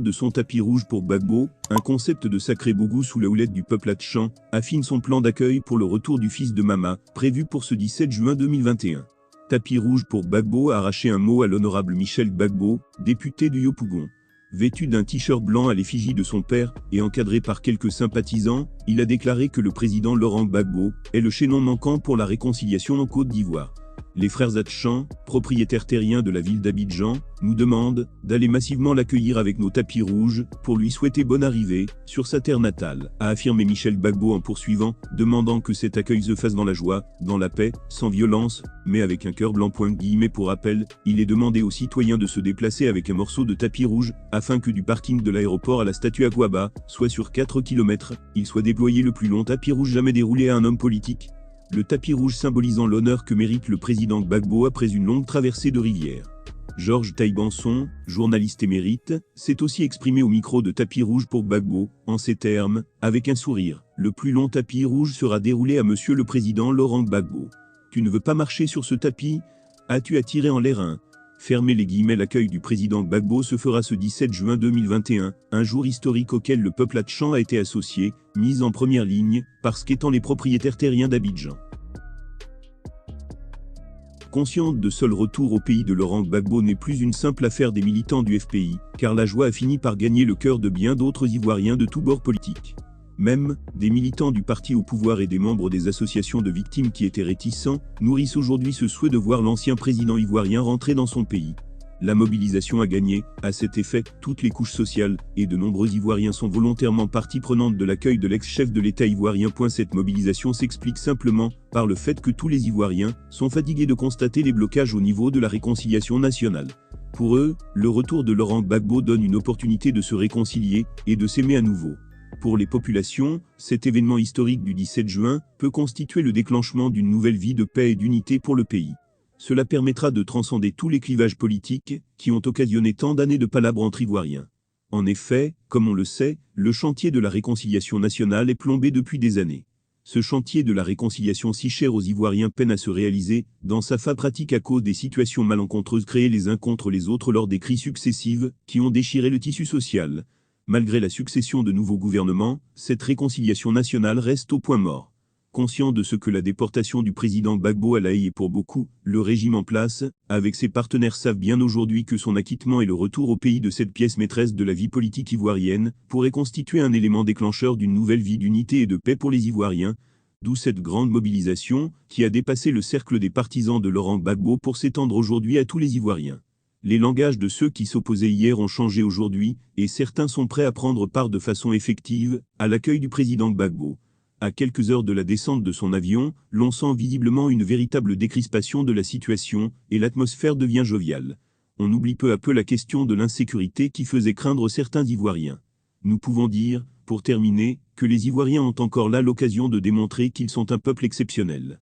de son tapis rouge pour Gbagbo, un concept de sacré beau goût sous la houlette du peuple hatchan, affine son plan d'accueil pour le retour du fils de Mama, prévu pour ce 17 juin 2021. Tapis rouge pour Gbagbo a arraché un mot à l'honorable Michel Gbagbo, député de Yopougon. Vêtu d'un t-shirt blanc à l'effigie de son père et encadré par quelques sympathisants, il a déclaré que le président Laurent Gbagbo est le chaînon manquant pour la réconciliation en Côte d'Ivoire. Les frères hatchans, propriétaires terriens de la ville d'Abidjan, nous demandent d'aller massivement l'accueillir avec nos tapis rouges pour lui souhaiter bonne arrivée sur sa terre natale, a affirmé Michel Gbagbo en poursuivant, demandant que cet accueil se fasse dans la joie, dans la paix, sans violence, mais avec un cœur blanc. Pour rappel, il est demandé aux citoyens de se déplacer avec un morceau de tapis rouge, afin que du parking de l'aéroport à la statue Akwaba, soit sur 4 km, il soit déployé le plus long tapis rouge jamais déroulé à un homme politique. Le tapis rouge symbolisant l'honneur que mérite le président Gbagbo après une longue traversée de rivière. Georges Taïbanson, journaliste émérite, s'est aussi exprimé au micro de Tapis rouge pour Gbagbo, en ces termes, avec un sourire. Le plus long tapis rouge sera déroulé à monsieur le président Laurent Gbagbo. Tu ne veux pas marcher sur ce tapis? As-tu à tirer en l'air un? Fermez les guillemets. L'accueil du président Gbagbo se fera ce 17 juin 2021, un jour historique auquel le peuple hatchan a été associé, mis en première ligne, parce qu'étant les propriétaires terriens d'Abidjan. Consciente de seul retour au pays de Laurent Gbagbo n'est plus une simple affaire des militants du FPI, car la joie a fini par gagner le cœur de bien d'autres Ivoiriens de tous bords politiques. Même, des militants du parti au pouvoir et des membres des associations de victimes qui étaient réticents, nourrissent aujourd'hui ce souhait de voir l'ancien président ivoirien rentrer dans son pays. La mobilisation a gagné, à cet effet, toutes les couches sociales, et de nombreux Ivoiriens sont volontairement partie prenante de l'accueil de l'ex-chef de l'État ivoirien. Cette mobilisation s'explique simplement par le fait que tous les Ivoiriens sont fatigués de constater les blocages au niveau de la réconciliation nationale. Pour eux, le retour de Laurent Gbagbo donne une opportunité de se réconcilier et de s'aimer à nouveau. Pour les populations, cet événement historique du 17 juin peut constituer le déclenchement d'une nouvelle vie de paix et d'unité pour le pays. Cela permettra de transcender tous les clivages politiques qui ont occasionné tant d'années de palabres entre Ivoiriens. En effet, comme on le sait, le chantier de la réconciliation nationale est plombé depuis des années. Ce chantier de la réconciliation si cher aux Ivoiriens peine à se réaliser, dans sa fin pratique à cause des situations malencontreuses créées les uns contre les autres lors des crises successives qui ont déchiré le tissu social. Malgré la succession de nouveaux gouvernements, cette réconciliation nationale reste au point mort. Conscient de ce que la déportation du président Gbagbo à La Haye est pour beaucoup, le régime en place, avec ses partenaires savent bien aujourd'hui que son acquittement et le retour au pays de cette pièce maîtresse de la vie politique ivoirienne pourrait constituer un élément déclencheur d'une nouvelle vie d'unité et de paix pour les Ivoiriens, d'où cette grande mobilisation qui a dépassé le cercle des partisans de Laurent Gbagbo pour s'étendre aujourd'hui à tous les Ivoiriens. Les langages de ceux qui s'opposaient hier ont changé aujourd'hui, et certains sont prêts à prendre part de façon effective à l'accueil du président Gbagbo. À quelques heures de la descente de son avion, l'on sent visiblement une véritable décrispation de la situation, et l'atmosphère devient joviale. On oublie peu à peu la question de l'insécurité qui faisait craindre certains Ivoiriens. Nous pouvons dire, pour terminer, que les Ivoiriens ont encore là l'occasion de démontrer qu'ils sont un peuple exceptionnel.